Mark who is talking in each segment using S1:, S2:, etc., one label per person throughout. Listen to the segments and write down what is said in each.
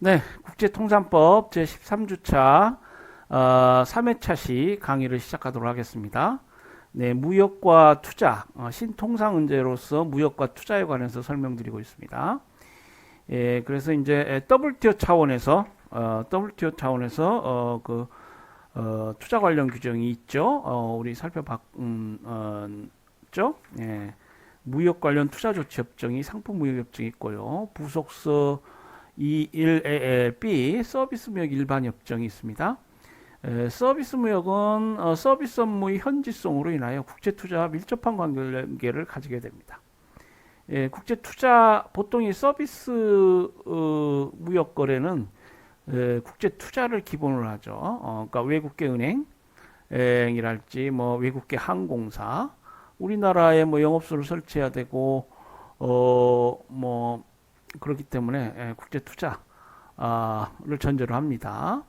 S1: 네, 국제통상법 제13주차 3회차 시 강의를 시작하도록 하겠습니다. 네, 무역과 투자, 신통상은제로서 무역과 투자에 관해서 설명드리고 있습니다. 예, 그래서 이제 투자 관련 규정이 있죠. 우리 살펴봤죠. 예, 무역 관련 투자 조치 협정이 상품 무역 협정이 있고요. 부속서 21A 서비스 무역 일반 협정이 있습니다. 서비스 무역은 서비스 업무의 현지성으로 인하여 국제 투자와 밀접한 관계를 가지게 됩니다. 국제 투자 보통 이 서비스 무역 거래는 국제 투자를 기본으로 하죠. 그러니까 외국계 은행이랄지 뭐 외국계 항공사, 우리나라에 뭐 영업소를 설치해야 되고 뭐 그렇기 때문에 국제 투자를 전제로 합니다.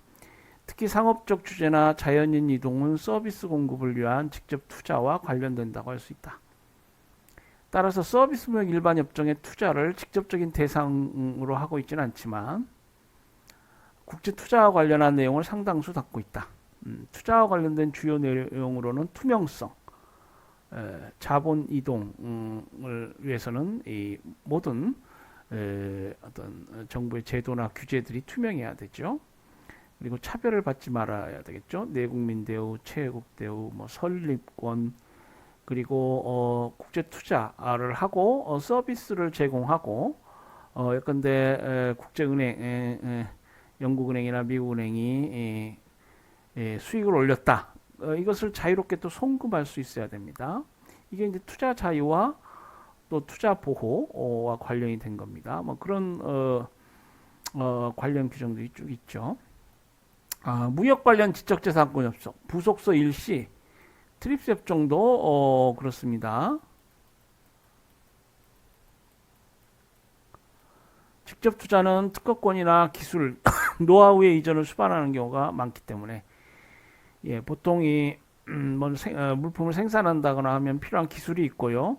S1: 특히 상업적 주제나 자연인 이동은 서비스 공급을 위한 직접 투자와 관련된다고 할 수 있다. 따라서 서비스 무역 일반 협정의 투자를 직접적인 대상으로 하고 있지는 않지만 국제 투자와 관련한 내용을 상당수 담고 있다. 투자와 관련된 주요 내용으로는 투명성, 자본 이동을 위해서는 이 모든 어떤 정부의 제도나 규제들이 투명해야 되죠. 그리고 차별을 받지 말아야 되겠죠. 내국민 대우, 최애국 대우, 뭐 설립권, 그리고 국제 투자를 하고 서비스를 제공하고 예컨대 국제은행, 영국은행이나 미국은행이 수익을 올렸다. 이것을 자유롭게 또 송금할 수 있어야 됩니다. 이게 이제 투자 자유와 또 투자 보호와 관련이 된 겁니다. 뭐 그런 관련 규정들이 쭉 있죠. 무역 관련 지적재산권 협정 부속서 1시 트립스 협정도 그렇습니다. 직접 투자는 특허권이나 기술, 노하우의 이전을 수반하는 경우가 많기 때문에 보통 이 물품을 생산한다거나 하면 필요한 기술이 있고요.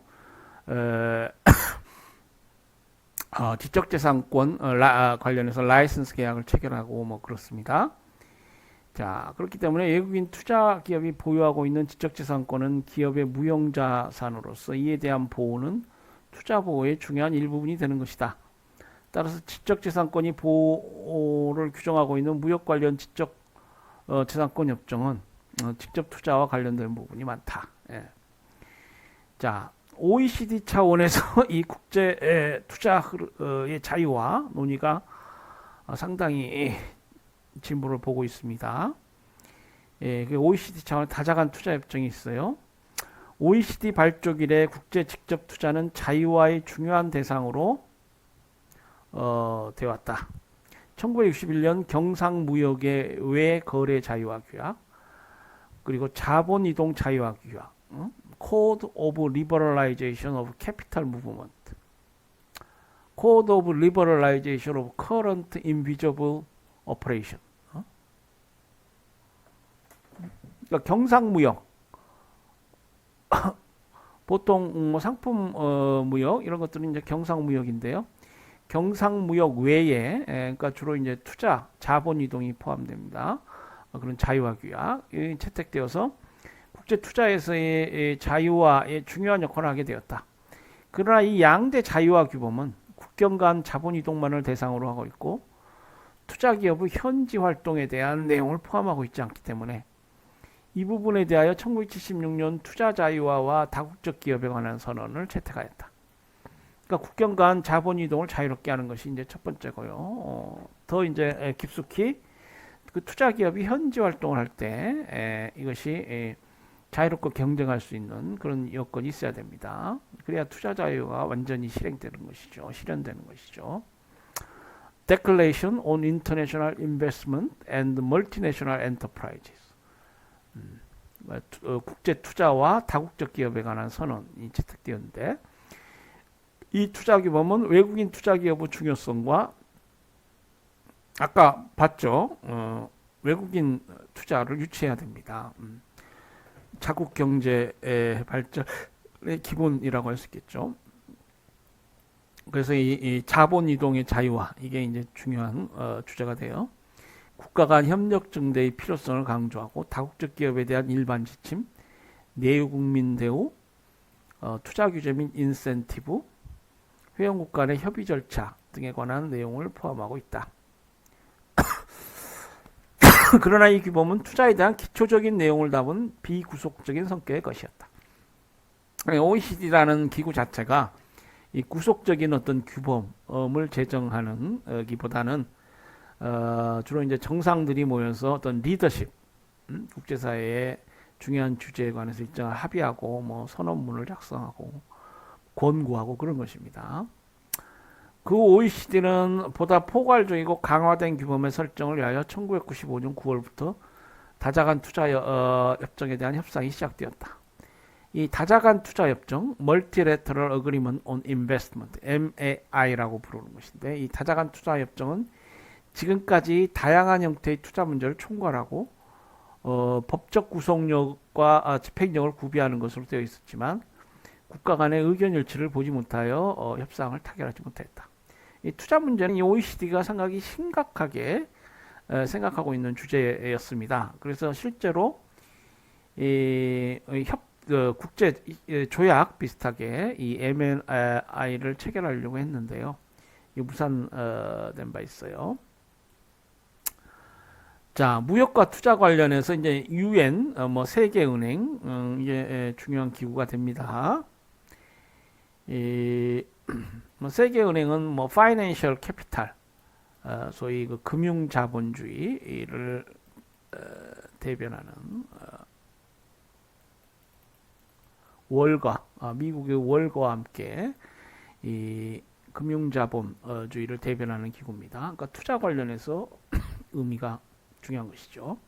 S1: 지적재산권 관련해서 라이선스 계약을 체결하고 뭐 그렇습니다. 자, 그렇기 때문에 외국인 투자 기업이 보유하고 있는 지적재산권은 기업의 무형자산으로서 이에 대한 보호는 투자 보호의 중요한 일부분이 되는 것이다. 따라서 지적재산권이 보호를 규정하고 있는 무역 관련 지적재산권 협정은 직접 투자와 관련된 부분이 많다. 예. 자, OECD 차원에서 이 국제 투자의 자유와 논의가 상당히 진보를 보고 있습니다. OECD 차원 다자간 투자 협정이 있어요. OECD 발족 이래 국제 직접 투자는 자유화의 중요한 대상으로 되어 왔다. 1961년 경상무역의 외거래 자유화 규약, 그리고 자본이동 자유화 규약, Code of Liberalization of Capital Movement, Code of Liberalization of Current Invisible Operation. 그러니까 경상무역, 보통 상품 무역 이런 것들은 이제 경상무역인데요. 경상무역 외에 그러니까 주로 이제 투자, 자본 이동이 포함됩니다. 그런 자유화 규약이 채택되어서 국제 투자에서의 자유화에 중요한 역할을 하게 되었다. 그러나 이 양대 자유화 규범은 국경 간 자본 이동만을 대상으로 하고 있고 투자 기업의 현지 활동에 대한 내용을 포함하고 있지 않기 때문에 이 부분에 대하여 1976년 투자 자유화와 다국적 기업에 관한 선언을 채택하였다. 그러니까 국경 간 자본 이동을 자유롭게 하는 것이 이제 첫 번째고요. 더 이제 깊숙이 그 투자 기업이 현지 활동을 할 때 이것이 자유롭게 경쟁할 수 있는 그런 여건이 있어야 됩니다. 그래야 투자 자유가 완전히 실행되는 것이죠. 실현되는 것이죠. Declaration on International Investment and Multinational Enterprises. 국제 투자와 다국적 기업에 관한 선언이 채택되었는데 이 투자 규범은 외국인 투자 기업의 중요성과 아까 봤죠. 외국인 투자를 유치해야 됩니다. 자국 경제의 발전의 기본이라고 할 수 있겠죠. 그래서 이 자본 이동의 자유화 이게 이제 중요한 주제가 돼요. 국가 간 협력 증대의 필요성을 강조하고 다국적 기업에 대한 일반 지침, 내유국민 대우, 투자 규제 및 인센티브, 회원국 간의 협의 절차 등에 관한 내용을 포함하고 있다. 그러나 이 규범은 투자에 대한 기초적인 내용을 담은 비구속적인 성격의 것이었다. OECD라는 기구 자체가 이 구속적인 어떤 규범을 제정하는 기보다는 주로 이제 정상들이 모여서 어떤 리더십, 국제사회의 중요한 주제에 관해서 일정을 합의하고 뭐 선언문을 작성하고 권고하고 그런 것입니다. 그 OECD는 보다 포괄적이고 강화된 규범의 설정을 위하여 1995년 9월부터 다자간 투자 협정에 대한 협상이 시작되었다. 이 다자간 투자 협정, Multilateral Agreement on Investment, MAI라고 부르는 것인데, 이 다자간 투자 협정은 지금까지 다양한 형태의 투자 문제를 총괄하고 법적 구속력과 집행력을 구비하는 것으로 되어 있었지만 국가 간의 의견 일치를 보지 못하여 협상을 타결하지 못했다. 이 투자 문제는 이 OECD가 상당히 심각하게 생각하고 있는 주제였습니다. 그래서 실제로 국제 조약 비슷하게 이 MNI를 체결하려고 했는데요. 이 무산된 바 있어요. 자, 무역과 투자 관련해서 이제 UN, 세계은행, 이게 중요한 기구가 됩니다. 세계은행은 파이낸셜 캐피탈, 소위 그 금융자본주의를 대변하는 월가, 미국의 월가와 함께 이 금융자본주의를 대변하는 기구입니다. 그러니까 투자 관련해서 의미가 중요한 것이죠.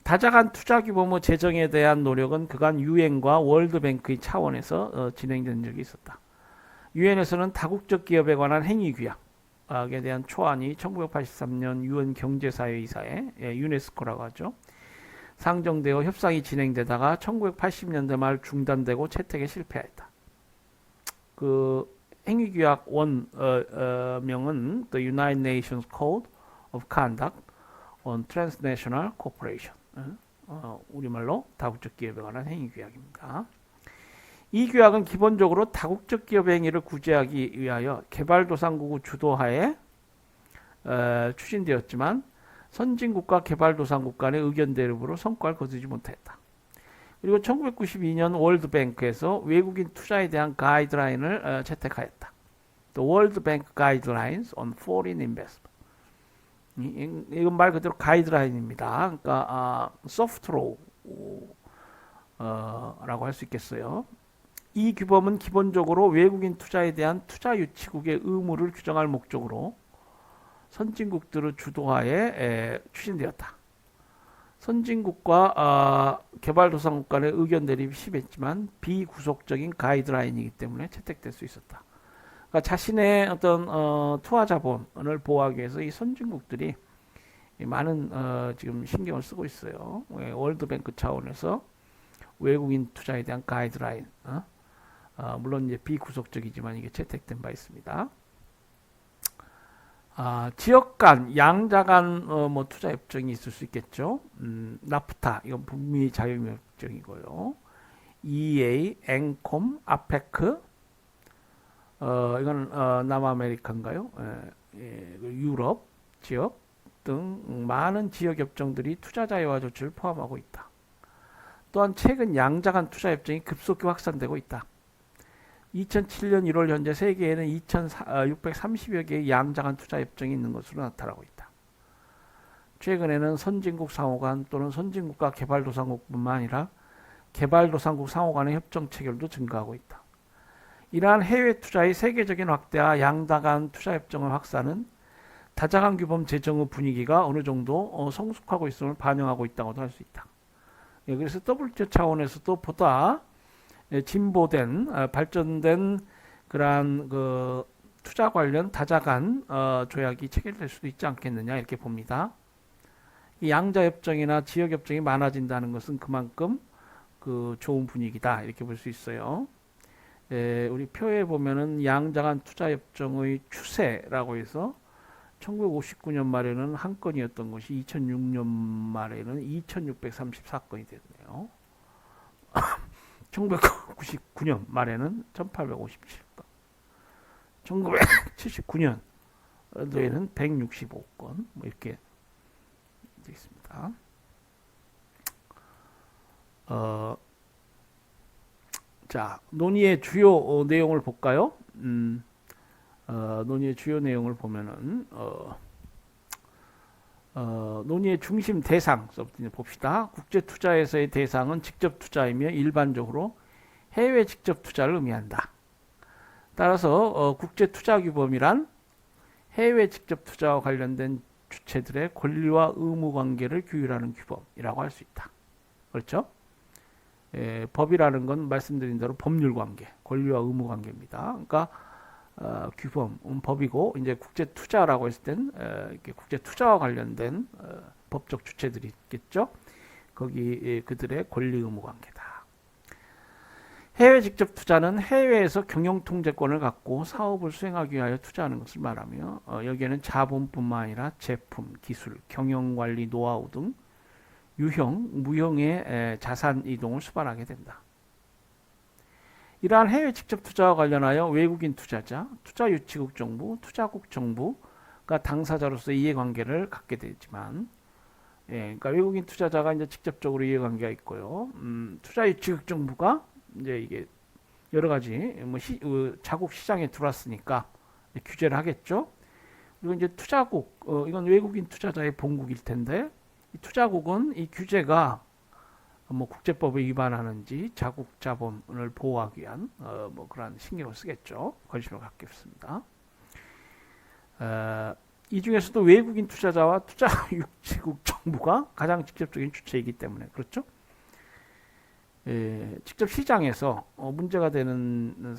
S1: 다자간 투자 규모 제정에 대한 노력은 그간 유엔과 월드뱅크의 차원에서 진행된 적이 있었다. 유엔에서는 다국적 기업에 관한 행위 규약에 대한 초안이 1983년 유엔 경제사회이사회, 유네스코라고 하죠. 상정되어 협상이 진행되다가 1980년대 말 중단되고 채택에 실패했다. 그 행위 규약 원명은 The United Nations Code of Conduct on Transnational Cooperation. 우리말로 다국적 기업에 관한 행위 규약입니다. 이 규약은 기본적으로 다국적 기업의 행위를 구제하기 위하여 개발도상국의 주도하에 추진되었지만 선진국과 개발도상국 간의 의견 대립으로 성과를 거두지 못했다. 그리고 1992년 월드뱅크에서 외국인 투자에 대한 가이드라인을 채택하였다. The World Bank Guidelines on Foreign Investment. 이건 말 그대로 가이드라인입니다. 그러니까 소프트로우라고 할 수 있겠어요. 이 규범은 기본적으로 외국인 투자에 대한 투자 유치국의 의무를 규정할 목적으로 선진국들의 주도하에 추진되었다. 선진국과 개발도상국 간의 의견 대립이 심했지만 비구속적인 가이드라인이기 때문에 채택될 수 있었다. 그러니까 자신의 어떤 투하 자본을 보호하기 위해서 이 선진국들이 많은 지금 신경을 쓰고 있어요. 월드뱅크 차원에서 외국인 투자에 대한 가이드라인, 물론 이제 비구속적이지만 이게 채택된 바 있습니다. 지역 간, 양자 간 투자 협정이 있을 수 있겠죠. 나프타, 이건 북미 자유무역 협정이고요. EA, 앵콤, 아페크, 이건 남아메리카인가요? 유럽 지역 등 많은 지역 협정들이 투자 자유화 조치를 포함하고 있다. 또한 최근 양자 간 투자 협정이 급속히 확산되고 있다. 2007년 1월 현재 세계에는 2,630여 개의 양자 간 투자 협정이 있는 것으로 나타나고 있다. 최근에는 선진국 상호 간 또는 선진국과 개발도상국뿐만 아니라 개발도상국 상호 간의 협정 체결도 증가하고 있다. 이러한 해외 투자의 세계적인 확대와 양자 간 투자 협정의 확산은 다자간 규범 제정의 분위기가 어느 정도 성숙하고 있음을 반영하고 있다고도 할 수 있다. 그래서 WTO 차원에서도 보다 진보된 발전된 그러한 그 투자 관련 다자간 조약이 체결될 수도 있지 않겠느냐 이렇게 봅니다. 이 양자 협정이나 지역 협정이 많아진다는 것은 그만큼 그 좋은 분위기다 이렇게 볼 수 있어요. 우리 표에 보면은 양자간 투자협정의 추세라고 해서 1959년 말에는 한 건이었던 것이 2006년 말에는 2634건이 됐네요. 1999년 말에는 1857건, 1979년도에는 165건, 뭐 이렇게 되어 있습니다. 자, 논의의 주요 내용을 볼까요? 논의의 주요 내용을 보면은 논의의 중심 대상부터 봅시다. 국제 투자에서의 대상은 직접 투자이며 일반적으로 해외 직접 투자를 의미한다. 따라서 국제 투자 규범이란 해외 직접 투자와 관련된 주체들의 권리와 의무 관계를 규율하는 규범이라고 할 수 있다. 그렇죠? 법이라는 건 말씀드린 대로 법률 관계, 권리와 의무 관계입니다. 그러니까 규범, 법이고 이제 국제 투자라고 했을 땐 국제 투자와 관련된 법적 주체들이 있겠죠. 거기 그들의 권리 의무 관계다. 해외 직접 투자는 해외에서 경영 통제권을 갖고 사업을 수행하기 위하여 투자하는 것을 말하며 여기에는 자본뿐만 아니라 제품, 기술, 경영 관리 노하우 등 유형, 무형의 자산 이동을 수반하게 된다. 이러한 해외 직접 투자와 관련하여 외국인 투자자, 투자유치국 정부, 투자국 정부가 당사자로서 이해관계를 갖게 되지만, 그러니까 외국인 투자자가 이제 직접적으로 이해관계가 있고요. 투자유치국 정부가 이제 이게 여러 가지 뭐 자국 시장에 들어왔으니까 규제를 하겠죠. 그리고 이제 투자국, 이건 외국인 투자자의 본국일 텐데, 이 투자국은 이 규제가 뭐 국제법에 위반하는지 자국 자본을 보호하기 위한 뭐 그런 신경을 쓰겠죠. 관심을 갖겠습니다. 이 중에서도 외국인 투자자와 투자유치국 정부가 가장 직접적인 주체이기 때문에 그렇죠. 직접 시장에서 문제가 되는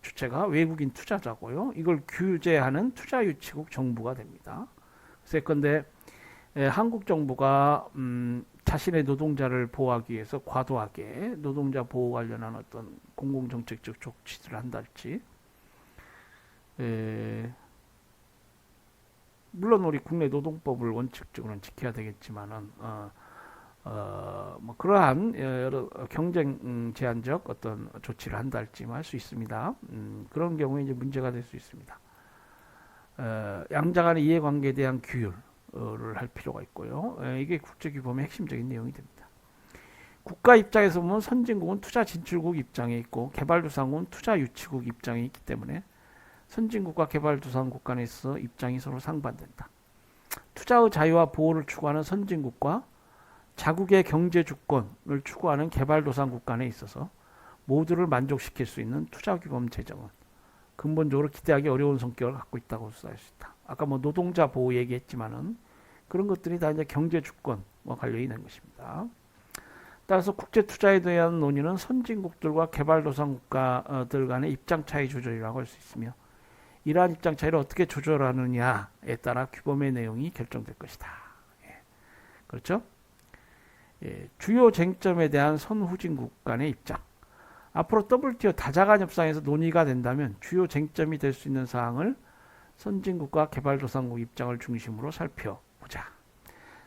S1: 주체가 외국인 투자자고요. 이걸 규제하는 투자유치국 정부가 됩니다. 그래서 예컨대 한국 정부가 자신의 노동자를 보호하기 위해서 과도하게 노동자 보호 관련한 어떤 공공정책적 조치들을 한달지, 물론 우리 국내 노동법을 원칙적으로는 지켜야 되겠지만은 뭐 그러한 여러 경쟁 제한적 어떤 조치를 한달지 할 수 있습니다. 그런 경우에 이제 문제가 될 수 있습니다. 양자 간의 이해관계에 대한 규율을 할 필요가 있고요. 이게 국제규범의 핵심적인 내용이 됩니다. 국가 입장에서 보면 선진국은 투자 진출국 입장에 있고 개발도상국은 투자 유치국 입장에 있기 때문에 선진국과 개발도상국 간에서 입장이 서로 상반된다. 투자의 자유와 보호를 추구하는 선진국과 자국의 경제 주권을 추구하는 개발도상국 간에 있어서 모두를 만족시킬 수 있는 투자규범 제정은 근본적으로 기대하기 어려운 성격을 갖고 있다고 할 수 있다. 아까 뭐 노동자 보호 얘기했지만은 그런 것들이 다 이제 경제 주권과 관련이 있는 것입니다. 따라서 국제 투자에 대한 논의는 선진국들과 개발도상국가들 간의 입장 차이 조절이라고 할 수 있으며 이러한 입장 차이를 어떻게 조절하느냐에 따라 규범의 내용이 결정될 것이다. 그렇죠? 주요 쟁점에 대한 선후진국 간의 입장. 앞으로 WTO 다자간 협상에서 논의가 된다면 주요 쟁점이 될 수 있는 사항을 선진국과 개발도상국 입장을 중심으로 살펴보자.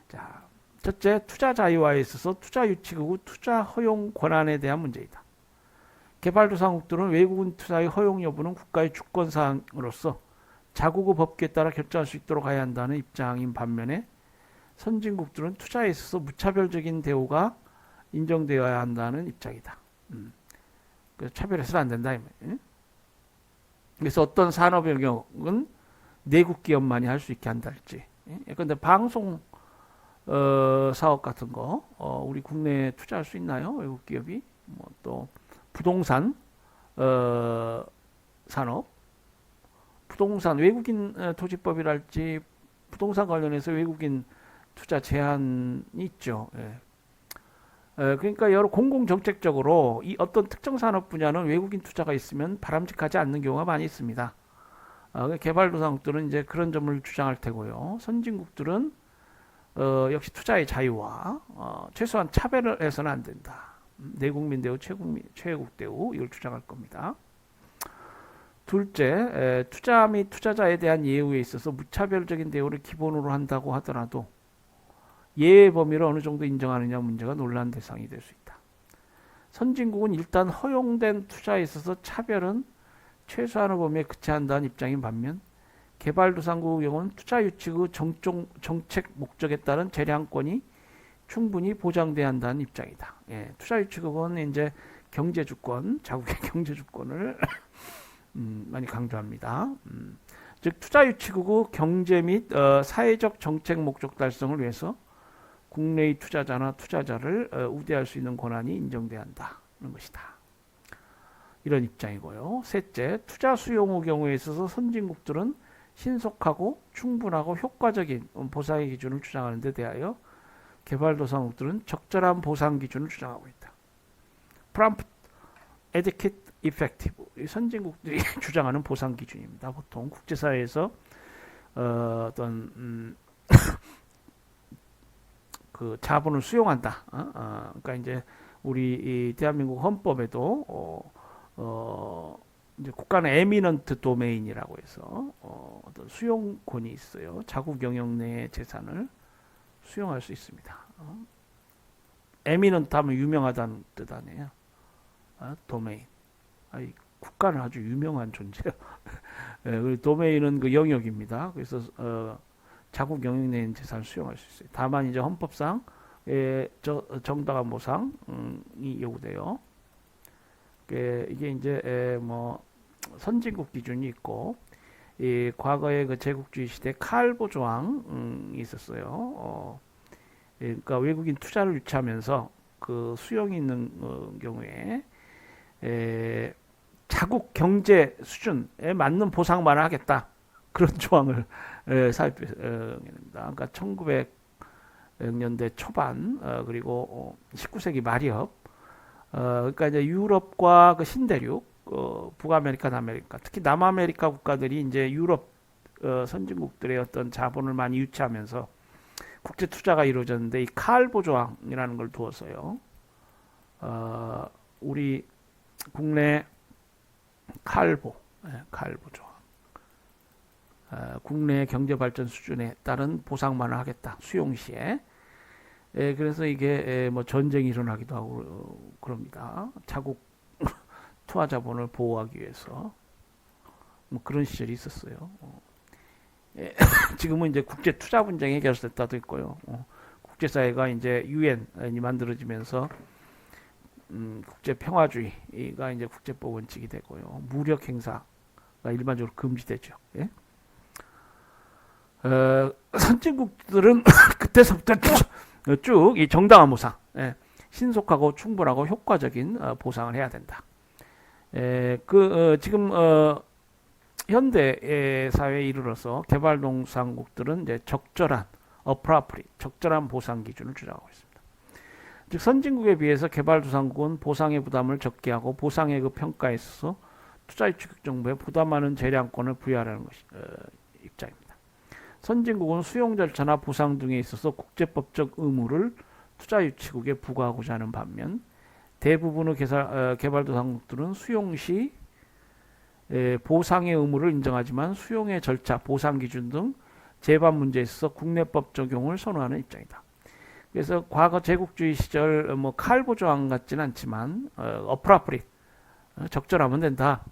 S1: 자, 첫째, 투자 자유화에 있어서 투자 유치국 투자 허용 권한에 대한 문제이다. 개발도상국들은 외국인 투자의 허용 여부는 국가의 주권 사항으로서 자국의 법규에 따라 결정할 수 있도록 해야 한다는 입장인 반면에 선진국들은 투자에 있어서 무차별적인 대우가 인정되어야 한다는 입장이다. 그래서 차별해서는 안 된다. 그래서 어떤 산업의 경우는 내국 기업만이 할 수 있게 한다 할지. 그런데 방송 사업 같은 거 우리 국내에 투자할 수 있나요? 외국 기업이? 뭐 또 부동산 산업, 부동산 외국인 토지법이랄지 부동산 관련해서 외국인 투자 제한이 있죠. 그러니까 여러 공공정책적으로 이 어떤 특정 산업 분야는 외국인 투자가 있으면 바람직하지 않는 경우가 많이 있습니다. 개발도상국들은 이제 그런 점을 주장할 테고요. 선진국들은 역시 투자의 자유와 최소한 차별을 해서는 안 된다. 내국민 대우, 최외국 대우 이걸 주장할 겁니다. 둘째, 투자 및 투자자에 대한 예우에 있어서 무차별적인 대우를 기본으로 한다고 하더라도 예외 범위를 어느 정도 인정하느냐 문제가 논란 대상이 될 수 있다. 선진국은 일단 허용된 투자에 있어서 차별은 최소한의 범위에 그치한다는 입장인 반면 개발도상국의 경우는 투자 유치의 정책 목적에 따른 재량권이 충분히 보장돼야 한다는 입장이다. 예, 투자 유치국은 이제 경제주권, 자국의 경제주권을 많이 강조합니다. 즉 투자 유치국의 경제 및 사회적 정책 목적 달성을 위해서 국내의 투자자나 투자자를 우대할 수 있는 권한이 인정돼야 한다는 것이다. 이런 입장이고요. 셋째, 투자 수용의 경우에 있어서 선진국들은 신속하고 충분하고 효과적인 보상의 기준을 주장하는 데 대하여 개발도상국들은 적절한 보상 기준을 주장하고 있다. Prompt, adequate, effective. 선진국들이 주장하는 보상 기준입니다. 보통 국제사회에서 어떤 그 자본을 수용한다. 그러니까 이제 우리 이 대한민국 헌법에도 이제 국가는 에미넌트 도메인이라고 해서 어떤 수용권이 있어요. 자국 영역 내의 재산을 수용할 수 있습니다. 에미넌트 하면 유명하다는 뜻 아니에요. 도메인. 국가는 아주 유명한 존재예요. 도메인은 그 영역입니다. 그래서 자국 영역 내의 재산을 수용할 수 있어요. 다만 이제 헌법상 정당한 보상이 요구돼요. 이게 이제 뭐 선진국 기준이 있고 과거에 그 제국주의 시대 칼보 조항이 있었어요. 그러니까 외국인 투자를 유치하면서 그 수용이 있는 경우에 자국 경제 수준에 맞는 보상만 하겠다. 그런 조항을 사입됩니다. 그러니까 1900년대 초반 그리고 19세기 말엽 그러니까 이제 유럽과 그 신대륙 북아메리카, 남아메리카, 특히 남아메리카 국가들이 이제 유럽 선진국들의 어떤 자본을 많이 유치하면서 국제 투자가 이루어졌는데 이 칼보 조항이라는 걸 두어서요. 우리 국내 칼보 조항. 국내 경제 발전 수준에 따른 보상만을 하겠다. 수용 시에. 그래서 이게 뭐 전쟁이 일어나기도 하고 그럽니다. 자국 투하 자본을 보호하기 위해서 뭐 그런 시절이 있었어요. 지금은 이제 국제 투자 분쟁이 해결됐다도 있고요. 국제사회가 이제 유엔이 만들어지면서 국제 평화주의가 이제 국제법 원칙이 되고요. 무력 행사가 일반적으로 금지되죠. 예? 선진국들은 그때서부터 쭉 이 정당한 보상, 신속하고 충분하고 효과적인 보상을 해야 된다. 지금 현대 사회에 이르러서 개발도상국들은 이제 적절한 appropriate, 적절한 보상 기준을 주장하고 있습니다. 즉 선진국에 비해서 개발도상국은 보상의 부담을 적게 하고 보상의 그 평가에 있어서 투자유치국 정부에 부담하는 재량권을 부여하라는 것이 입장입니다. 선진국은 수용 절차나 보상 등에 있어서 국제법적 의무를 투자유치국에 부과하고자 하는 반면 대부분의 개발도상국들은 수용 시 보상의 의무를 인정하지만 수용의 절차, 보상 기준 등 재반 문제에 있어서 국내법 적용을 선호하는 입장이다. 그래서 과거 제국주의 시절 뭐 칼보 조항 같지는 않지만 appropriate, 적절하면 된다.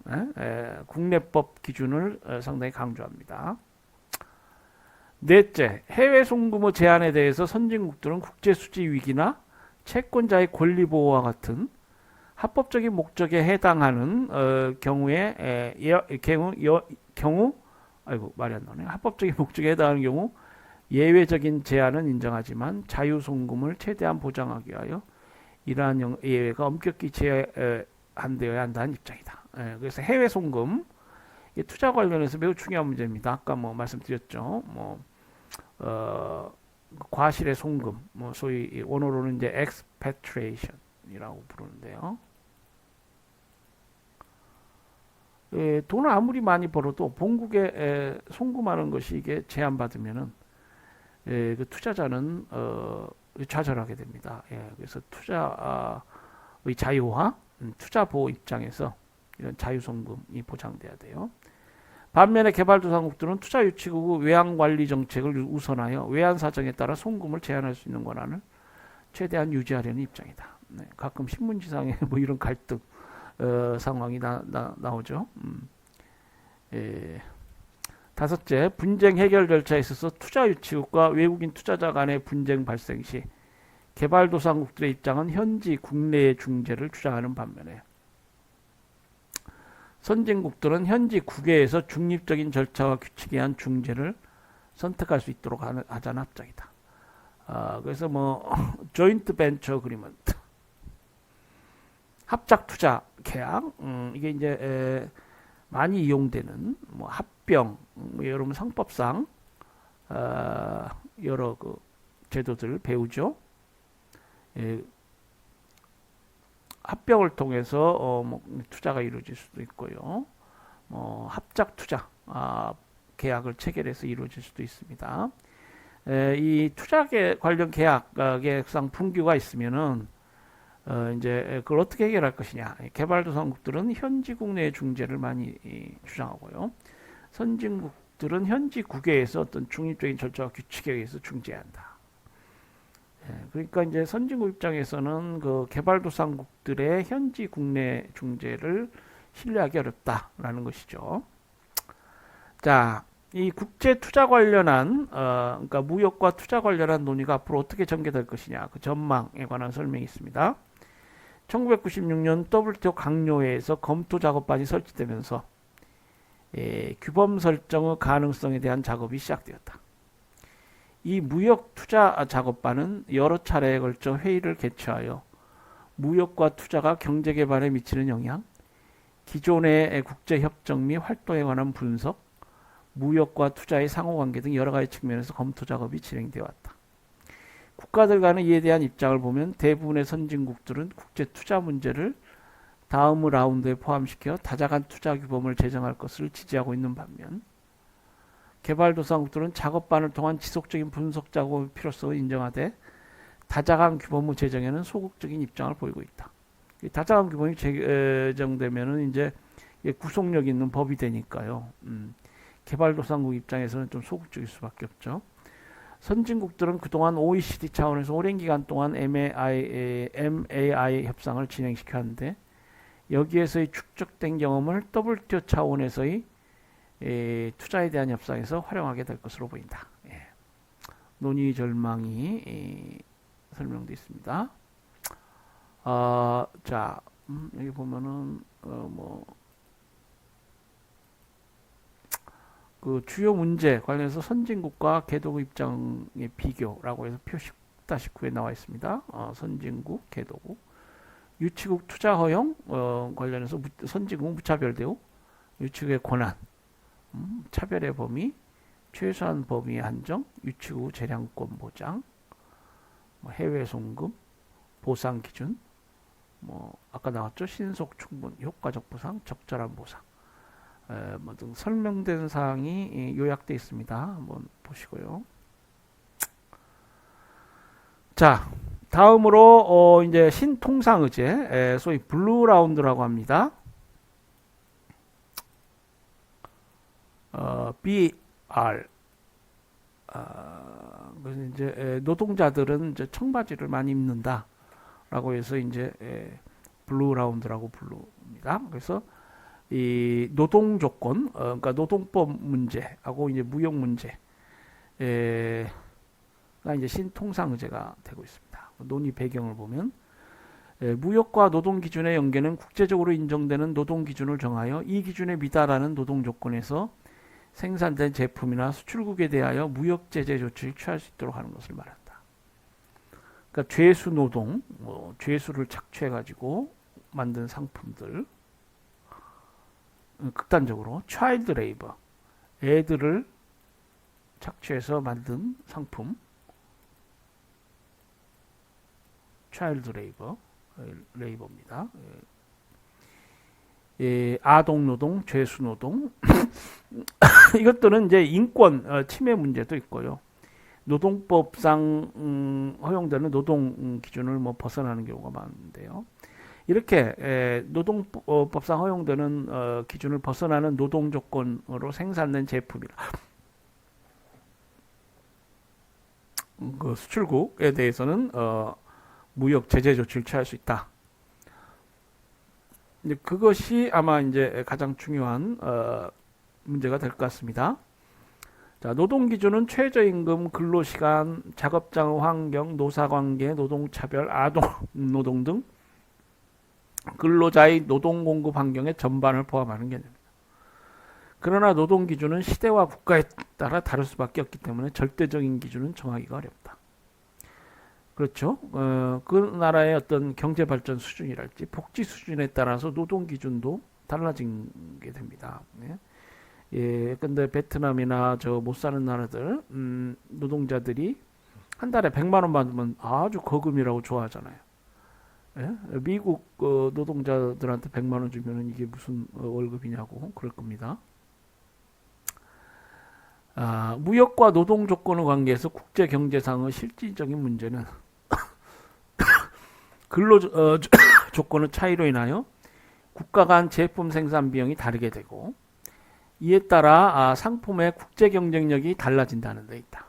S1: 국내법 기준을 상당히 강조합니다. 넷째, 해외 송금의 제한에 대해서 선진국들은 국제수지 위기나 채권자의 권리 보호와 같은 합법적인 목적에 해당하는 합법적인 목적에 해당하는 경우 예외적인 제한은 인정하지만 자유 송금을 최대한 보장하기 위하여 이러한 예외가 엄격히 제한되어야 한다는 입장이다. 그래서 해외 송금 투자 관련해서 매우 중요한 문제입니다. 아까 뭐 말씀드렸죠. 과실의 송금, 소위 원어로는 이제 expatriation이라고 부르는데요. 돈을 아무리 많이 벌어도 본국에 송금하는 것이 이게 제한받으면은 그 투자자는 좌절하게 됩니다. 그래서 투자 자유화, 투자 보호 입장에서 이런 자유송금이 보장돼야 돼요. 반면에 개발도상국들은 투자유치국 외환관리 정책을 우선하여 외환 사정에 따라 송금을 제한할 수 있는 권한을 최대한 유지하려는 입장이다. 네, 가끔 신문지상에 뭐 이런 갈등 상황이 나오죠. 예. 다섯째, 분쟁 해결 절차에 있어서 투자유치국과 외국인 투자자 간의 분쟁 발생 시 개발도상국들의 입장은 현지 국내의 중재를 주장하는 반면에 선진국들은 현지 국외에서 중립적인 절차와 규칙에 의한 중재를 선택할 수 있도록 하자는 합작이다. 그래서 뭐 조인트 벤처 어그리먼트, 합작 투자 계약, 이게 이제 많이 이용되는 뭐 합병, 여러분 상법상 여러 그 제도들 배우죠. 합병을 통해서 뭐 투자가 이루어질 수도 있고요. 합작 투자 계약을 체결해서 이루어질 수도 있습니다. 이 투자 관련 계약상 분규가 있으면은 이제 그걸 어떻게 해결할 것이냐. 개발도상국들은 현지 국내의 중재를 많이 주장하고요. 선진국들은 현지 국외에서 어떤 중립적인 절차와 규칙에 의해서 중재해야 한다. 그러니까 이제 선진국 입장에서는 그 개발도상국들의 현지 국내 중재를 신뢰하기 어렵다라는 것이죠. 자, 이 국제 투자 관련한 그러니까 무역과 투자 관련한 논의가 앞으로 어떻게 전개될 것이냐, 그 전망에 관한 설명이 있습니다. 1996년 WTO 강요회에서 검토 작업반이 설치되면서 규범 설정의 가능성에 대한 작업이 시작되었다. 이 무역 투자 작업반은 여러 차례에 걸쳐 회의를 개최하여 무역과 투자가 경제 개발에 미치는 영향, 기존의 국제 협정 및 활동에 관한 분석, 무역과 투자의 상호관계 등 여러 가지 측면에서 검토 작업이 진행되어 왔다. 국가들 간의 이에 대한 입장을 보면 대부분의 선진국들은 국제 투자 문제를 다음 라운드에 포함시켜 다자간 투자 규범을 제정할 것을 지지하고 있는 반면 개발도상국들은 작업반을 통한 지속적인 분석 작업의 필요성을 인정하되 다자간 규범의 제정에는 소극적인 입장을 보이고 있다. 다자간 규범이 제정되면은 이제 구속력 있는 법이 되니까요. 개발도상국 입장에서는 좀 소극적일 수밖에 없죠. 선진국들은 그동안 OECD 차원에서 오랜 기간 동안 MAI 협상을 진행시켜 왔는데 여기에서의 축적된 경험을 WTO 차원에서의 투자에 대한 협상에서 활용하게 될 것으로 보인다. 논의 절망이 설명되어 있습니다. 자, 여기 보면은 그 주요 문제 관련해서 선진국과 개도국 입장의 비교라고 해서 표 10-9에 나와 있습니다. 선진국, 개도국, 유치국 투자 허용 관련해서 선진국 무차별 대우, 유치국의 권한, 차별의 범위, 최소한 범위 한정, 유치국 재량권 보장, 해외 송금, 보상 기준, 아까 나왔죠. 신속 충분, 효과적 보상, 적절한 보상. 등 설명된 사항이 요약되어 있습니다. 한번 보시고요. 자, 다음으로 이제 신통상의제, 소위 블루 라운드라고 합니다. BR. 그래서 이제 노동자들은 이제 청바지를 많이 입는다라고 해서 이제 블루 라운드라고 부릅니다. 그래서 이 노동 조건, 그러니까 노동법 문제하고 이제 무역 문제가 이제 신통상의제가 되고 있습니다. 논의 배경을 보면 무역과 노동 기준의 연계는 국제적으로 인정되는 노동 기준을 정하여 이 기준에 미달하는 노동 조건에서 생산된 제품이나 수출국에 대하여 무역 제재 조치를 취할 수 있도록 하는 것을 말한다. 그러니까 죄수 노동, 죄수를 착취해 가지고 만든 상품들, 극단적으로 차일드 레이버, 애들을 착취해서 만든 상품, 차일드 레이버입니다. 아동 노동, 죄수 노동 이것들은 이제 인권 침해 문제도 있고요. 노동법상 허용되는 노동 기준을 벗어나는 경우가 많은데요. 이렇게 노동법상 허용되는 기준을 벗어나는 노동 조건으로 생산된 제품이라 그 수출국에 대해서는 무역 제재 조치를 취할 수 있다. 이제 그것이 아마 이제 가장 중요한 문제가 될 것 같습니다. 자, 노동 기준은 최저임금, 근로시간, 작업장 환경, 노사관계, 노동차별, 아동 노동 등 근로자의 노동 공급 환경의 전반을 포함하는 개념입니다. 그러나 노동 기준은 시대와 국가에 따라 다를 수밖에 없기 때문에 절대적인 기준은 정하기가 어렵다. 그렇죠. 그 나라의 어떤 경제 발전 수준이랄지 복지 수준에 따라서 노동 기준도 달라진 게 됩니다. 네. 예, 근데 베트남이나 저 못 사는 나라들 노동자들이 한 달에 100만 원 받으면 아주 거금이라고 좋아하잖아요. 예? 미국 노동자들한테 100만 원 주면은 이게 무슨 월급이냐고 그럴 겁니다. 무역과 노동 조건의 관계에서 국제 경제상의 실질적인 문제는 근로 조건의 차이로 인하여 국가 간 제품 생산 비용이 다르게 되고 이에 따라 상품의 국제 경쟁력이 달라진다는 데 있다.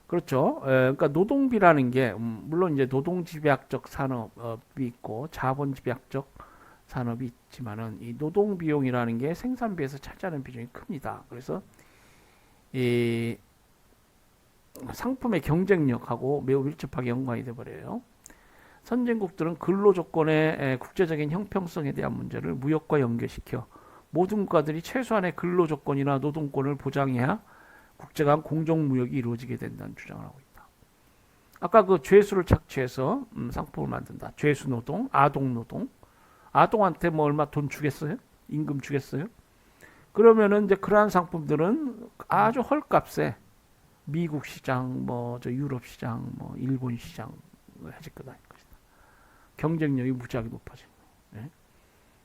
S1: 그렇죠. 그러니까 노동비라는 게 물론 이제 노동집약적 산업이 있고 자본집약적 산업이 있지만은 이 노동 비용이라는 게 생산비에서 차지하는 비중이 큽니다. 그래서 이 상품의 경쟁력하고 매우 밀접하게 연관이 돼 버려요. 선진국들은 근로 조건의 국제적인 형평성에 대한 문제를 무역과 연계시켜 모든 국가들이 최소한의 근로 조건이나 노동권을 보장해야 국제 간 공정 무역이 이루어지게 된다는 주장을 하고 있다. 아까 그 죄수를 착취해서 상품을 만든다. 죄수 노동, 아동 노동. 아동한테 뭐 얼마 돈 주겠어요? 임금 주겠어요? 그러면은 이제 그러한 상품들은 아주 헐값에 미국 시장, 뭐 저 유럽 시장, 뭐 일본 시장 해질 거다. 경쟁력이 무지하게 높아지는 거예요. 예?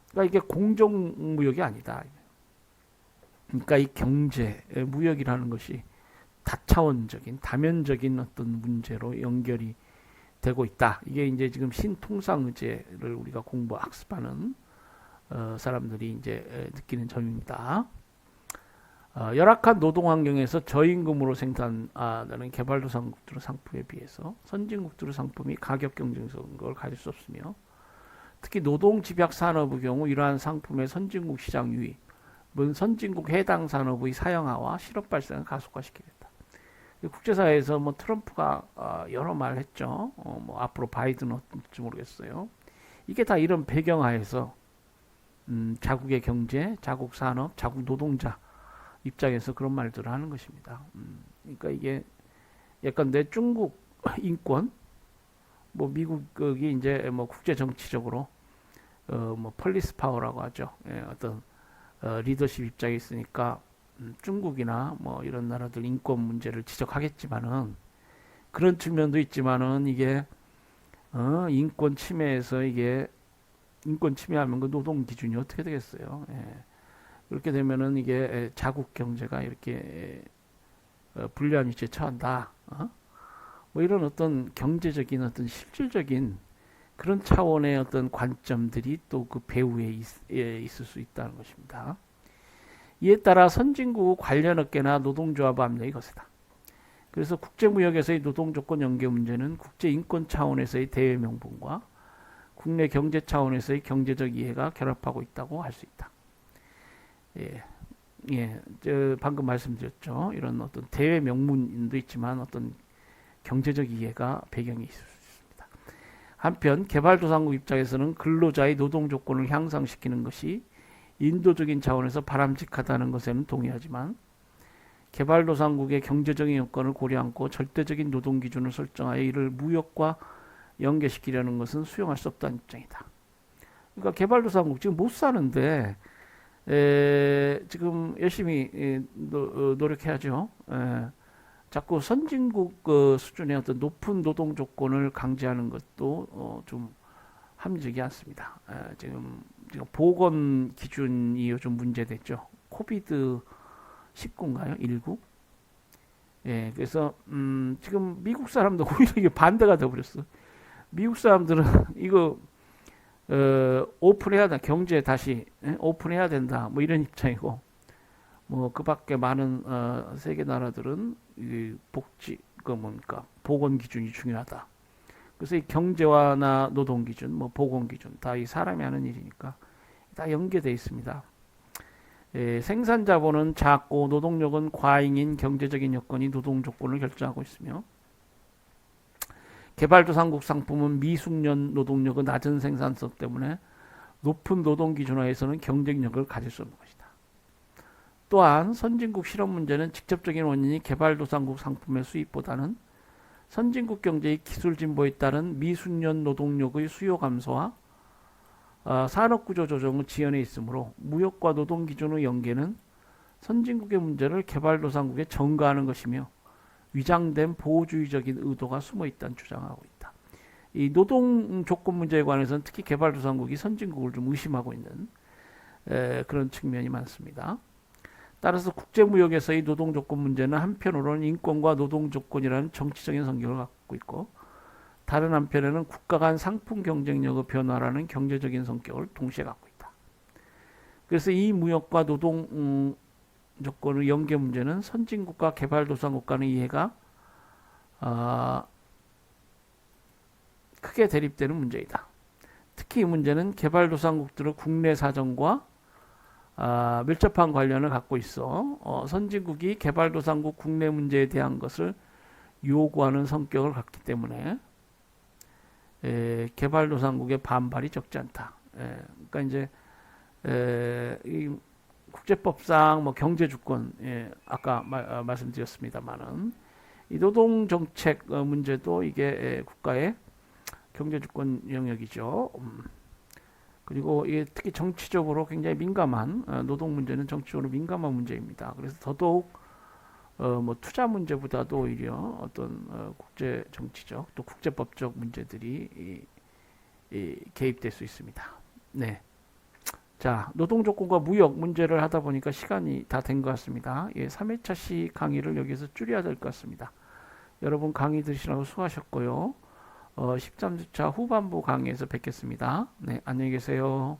S1: 그러니까 이게 공정무역이 아니다. 그러니까 이 경제, 무역이라는 것이 다차원적인, 다면적인 어떤 문제로 연결이 되고 있다. 이게 이제 지금 신통상의제를 우리가 학습하는 사람들이 이제 느끼는 점입니다. 열악한 노동 환경에서 저임금으로 생산하는 개발도상국들의 상품에 비해서 선진국들의 상품이 가격 경쟁성을 가질 수 없으며 특히 노동 집약 산업의 경우 이러한 상품의 선진국 시장 유입은 선진국 해당 산업의 사형화와 실업 발생을 가속화시키겠다. 국제사회에서 뭐 트럼프가 여러 말 했죠. 뭐 앞으로 바이든은 어떨지 모르겠어요. 이게 다 이런 배경하에서 자국의 경제, 자국 산업, 자국 노동자 입장에서 그런 말들을 하는 것입니다. 그러니까 이게 약간 내 중국 인권, 뭐 미국이 이제 뭐 국제 정치적으로 뭐 폴리스 파워라고 하죠. 예, 어떤 리더십 입장에 있으니까 중국이나 뭐 이런 나라들 인권 문제를 지적하겠지만은 그런 측면도 있지만은 이게 인권 침해에서 이게 인권 침해하면 그 노동 기준이 어떻게 되겠어요? 예. 그렇게 되면은 이게 자국 경제가 이렇게 불리한 위치에 처한다. 뭐 이런 어떤 경제적인 어떤 실질적인 그런 차원의 어떤 관점들이 또 그 배후에 있을 수 있다는 것입니다. 이에 따라 선진국 관련 업계나 노동조합 압력이 거세다. 그래서 국제무역에서의 노동조건 연계 문제는 국제인권 차원에서의 대외 명분과 국내 경제 차원에서의 경제적 이해가 결합하고 있다고 할 수 있다. 예, 방금 말씀드렸죠. 이런 어떤 대외 명분도 있지만 어떤 경제적 이해가 배경이 있을 수 있습니다. 한편 개발도상국 입장에서는 근로자의 노동 조건을 향상시키는 것이 인도적인 차원에서 바람직하다는 것에는 동의하지만 개발도상국의 경제적인 여건을 고려 않고 절대적인 노동 기준을 설정하여 이를 무역과 연계시키려는 것은 수용할 수 없다는 입장이다. 그러니까 개발도상국 지금 못 사는데 지금 열심히 노력해야죠. 자꾸 선진국 수준의 어떤 높은 노동 조건을 강제하는 것도 좀 합리적이 않습니다. 지금 보건 기준이 요즘 문제됐죠. 코비드 19인가요? 19? 예, 그래서 지금 미국 사람도 오히려 이게 반대가 되어버렸어. 미국 사람들은 이거 오픈해야 된다. 경제 다시 오픈해야 된다. 뭐 이런 입장이고 뭐 그밖에 많은 세계 나라들은 이 복지 그 뭡니까 보건 기준이 중요하다. 그래서 이 경제와나 노동 기준, 뭐 보건 기준 다 이 사람이 하는 일이니까 다 연계돼 있습니다. 생산 자본은 작고 노동력은 과잉인 경제적인 여건이 노동 조건을 결정하고 있으며 개발도상국 상품은 미숙련 노동력의 낮은 생산성 때문에 높은 노동 기준하에서는 경쟁력을 가질 수 없는 것이다. 또한 선진국 실업 문제는 직접적인 원인이 개발도상국 상품의 수입보다는 선진국 경제의 기술 진보에 따른 미숙련 노동력의 수요 감소와 산업구조 조정의 지연에 있으므로 무역과 노동 기준의 연계는 선진국의 문제를 개발도상국에 전가하는 것이며 위장된 보호주의적인 의도가 숨어 있다는 주장하고 있다. 이 노동 조건 문제에 관해서는 특히 개발도상국이 선진국을 좀 의심하고 있는 그런 측면이 많습니다. 따라서 국제무역에서의 노동 조건 문제는 한편으로는 인권과 노동 조건이라는 정치적인 성격을 갖고 있고 다른 한편에는 국가 간 상품 경쟁력의 변화라는 경제적인 성격을 동시에 갖고 있다. 그래서 이 무역과 노동 조건의 연계 문제는 선진국과 개발도상국 간의 이해가 크게 대립되는 문제이다. 특히 이 문제는 개발도상국들의 국내 사정과 밀접한 관련을 갖고 있어 선진국이 개발도상국 국내 문제에 대한 것을 요구하는 성격을 갖기 때문에 개발도상국의 반발이 적지 않다. 그러니까 이제 이 국제법상 뭐 경제주권 아까 말씀드렸습니다만은 이 노동 정책 문제도 이게 국가의 경제주권 영역이죠. 그리고 이게 특히 정치적으로 굉장히 민감한 노동 문제는 정치적으로 민감한 문제입니다. 그래서 더더욱 뭐 투자 문제보다도 오히려 어떤 국제 정치적 또 국제법적 문제들이 개입될 수 있습니다. 네. 자, 노동 조건과 무역 문제를 하다 보니까 시간이 다 된 것 같습니다. 3회차 시 강의를 여기서 줄여야 될 것 같습니다. 여러분 강의 들으시라고 수고하셨고요. 13주차 후반부 강의에서 뵙겠습니다. 네, 안녕히 계세요.